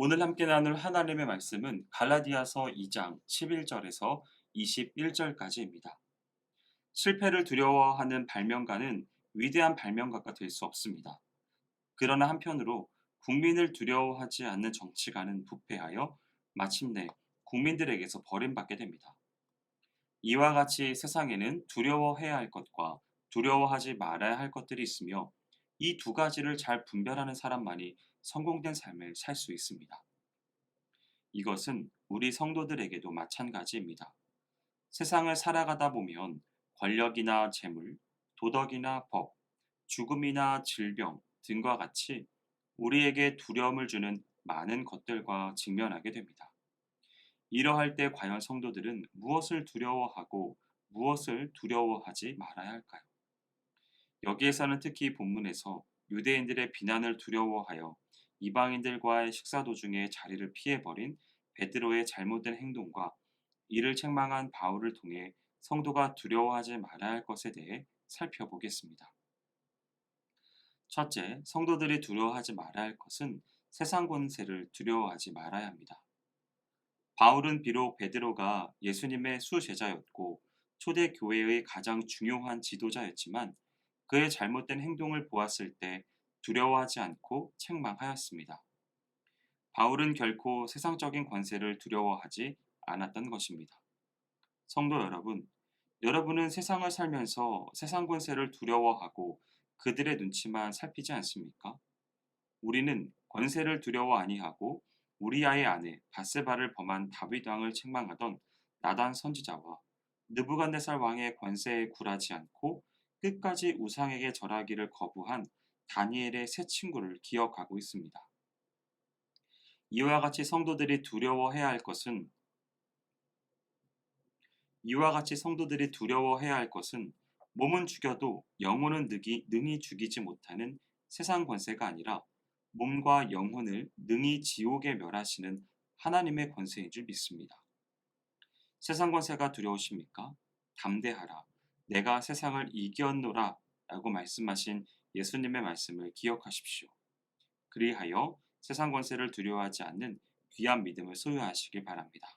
오늘 함께 나눌 하나님의 말씀은 갈라디아서 2장 11절에서 21절까지입니다. 실패를 두려워하는 발명가는 위대한 발명가가 될 수 없습니다. 그러나 한편으로 국민을 두려워하지 않는 정치가는 부패하여 마침내 국민들에게서 버림받게 됩니다. 이와 같이 세상에는 두려워해야 할 것과 두려워하지 말아야 할 것들이 있으며 이 두 가지를 잘 분별하는 사람만이 성공된 삶을 살 수 있습니다. 이것은 우리 성도들에게도 마찬가지입니다. 세상을 살아가다 보면 권력이나 재물, 도덕이나 법, 죽음이나 질병 등과 같이 우리에게 두려움을 주는 많은 것들과 직면하게 됩니다. 이러할 때 과연 성도들은 무엇을 두려워하고 무엇을 두려워하지 말아야 할까요? 여기에서는 특히 본문에서 유대인들의 비난을 두려워하여 이방인들과의 식사 도중에 자리를 피해버린 베드로의 잘못된 행동과 이를 책망한 바울을 통해 성도가 두려워하지 말아야 할 것에 대해 살펴보겠습니다. 첫째, 성도들이 두려워하지 말아야 할 것은 세상 권세를 두려워하지 말아야 합니다. 바울은 비록 베드로가 예수님의 수제자였고 초대 교회의 가장 중요한 지도자였지만 그의 잘못된 행동을 보았을 때 두려워하지 않고 책망하였습니다. 바울은 결코 세상적인 권세를 두려워하지 않았던 것입니다. 성도 여러분, 여러분은 세상을 살면서 세상 권세를 두려워하고 그들의 눈치만 살피지 않습니까? 우리는 권세를 두려워 아니하고 우리아의 아내 바세바를 범한 다윗 왕을 책망하던 나단 선지자와 느부갓네살 왕의 권세에 굴하지 않고 끝까지 우상에게 절하기를 거부한 다니엘의 세 친구를 기억하고 있습니다. 이와 같이 성도들이 두려워해야 할 것은 몸은 죽여도 영혼은 능히 죽이지 못하는 세상 권세가 아니라 몸과 영혼을 능히 지옥에 멸하시는 하나님의 권세인 줄 믿습니다. 세상 권세가 두려우십니까? 담대하라. 내가 세상을 이겼노라 라고 말씀하신 예수님의 말씀을 기억하십시오. 그리하여 세상 권세를 두려워하지 않는 귀한 믿음을 소유하시길 바랍니다.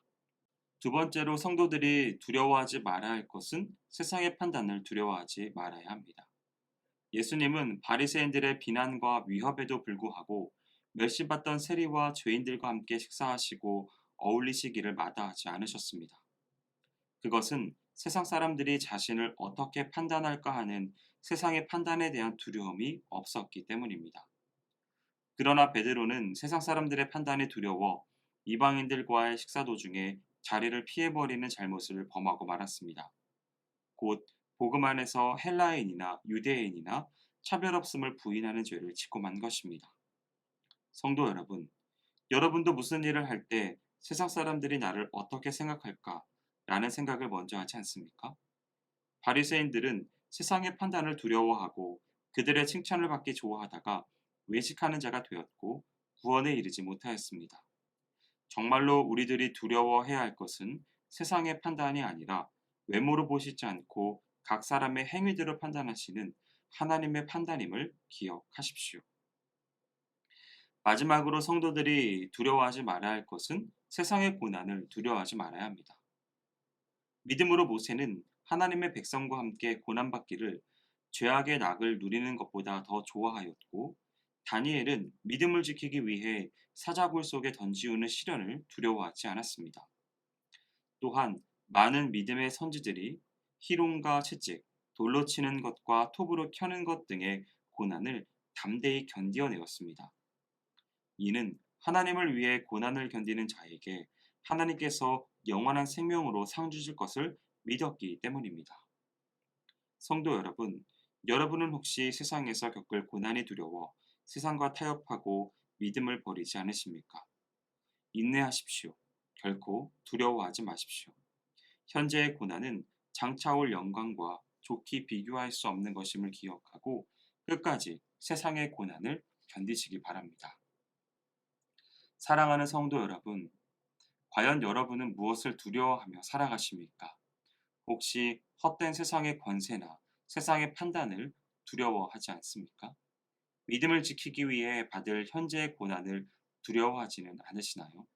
두 번째로 성도들이 두려워하지 말아야 할 것은 세상의 판단을 두려워하지 말아야 합니다. 예수님은 바리새인들의 비난과 위협에도 불구하고 멸시받던 세리와 죄인들과 함께 식사하시고 어울리시기를 마다하지 않으셨습니다. 그것은 세상 사람들이 자신을 어떻게 판단할까 하는 세상의 판단에 대한 두려움이 없었기 때문입니다. 그러나 베드로는 세상 사람들의 판단이 두려워 이방인들과의 식사 도중에 자리를 피해버리는 잘못을 범하고 말았습니다. 곧 복음 안에서 헬라인이나 유대인이나 차별 없음을 부인하는 죄를 짓고 만 것입니다. 성도 여러분, 여러분도 무슨 일을 할 때 세상 사람들이 나를 어떻게 생각할까? 라는 생각을 먼저 하지 않습니까? 바리새인들은 세상의 판단을 두려워하고 그들의 칭찬을 받기 좋아하다가 외식하는 자가 되었고 구원에 이르지 못하였습니다. 정말로 우리들이 두려워해야 할 것은 세상의 판단이 아니라 외모로 보시지 않고 각 사람의 행위대로 판단하시는 하나님의 판단임을 기억하십시오. 마지막으로 성도들이 두려워하지 말아야 할 것은 세상의 고난을 두려워하지 말아야 합니다. 믿음으로 모세는 하나님의 백성과 함께 고난받기를 죄악의 낙을 누리는 것보다 더 좋아하였고, 다니엘은 믿음을 지키기 위해 사자굴 속에 던지우는 시련을 두려워하지 않았습니다. 또한 많은 믿음의 선지들이 희롱과 채찍, 돌로 치는 것과 톱으로 켜는 것 등의 고난을 담대히 견디어내었습니다. 이는 하나님을 위해 고난을 견디는 자에게 하나님께서 영원한 생명으로 상 주실 것을 믿었기 때문입니다. 성도 여러분, 여러분은 혹시 세상에서 겪을 고난이 두려워 세상과 타협하고 믿음을 버리지 않으십니까? 인내하십시오. 결코 두려워하지 마십시오. 현재의 고난은 장차 올 영광과 좋게 비교할 수 없는 것임을 기억하고 끝까지 세상의 고난을 견디시기 바랍니다. 사랑하는 성도 여러분, 과연 여러분은 무엇을 두려워하며 살아가십니까? 혹시 헛된 세상의 권세나 세상의 판단을 두려워하지 않습니까? 믿음을 지키기 위해 받을 현재의 고난을 두려워하지는 않으시나요?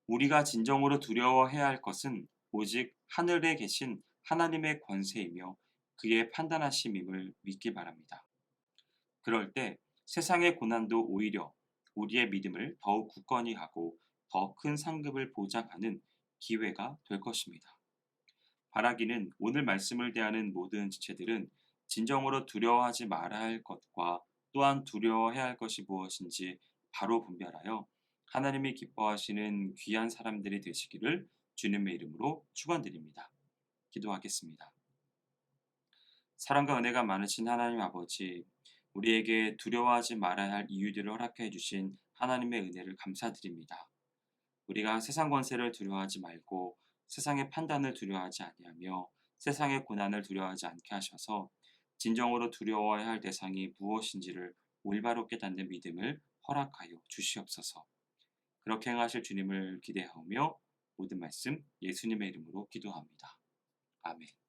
우리가 진정으로 두려워해야 할 것은 오직 하늘에 계신 하나님의 권세이며 그의 판단하심임을 믿기 바랍니다. 그럴 때 세상의 고난도 오히려 우리의 믿음을 더욱 굳건히 하고 더 큰 상급을 보장하는 기회가 될 것입니다. 바라기는 오늘 말씀을 대하는 모든 지체들은 진정으로 두려워하지 말아야 할 것과 또한 두려워해야 할 것이 무엇인지 바로 분별하여 하나님이 기뻐하시는 귀한 사람들이 되시기를 주님의 이름으로 축원드립니다. 기도하겠습니다. 사랑과 은혜가 많으신 하나님 아버지, 우리에게 두려워하지 말아야 할 이유들을 허락해 주신 하나님의 은혜를 감사드립니다. 우리가 세상 권세를 두려워하지 말고 세상의 판단을 두려워하지 아니하며 세상의 고난을 두려워하지 않게 하셔서 진정으로 두려워해야 할 대상이 무엇인지를 올바로 깨닫는 믿음을 허락하여 주시옵소서. 그렇게 행하실 주님을 기대하며 모든 말씀 예수님의 이름으로 기도합니다. 아멘.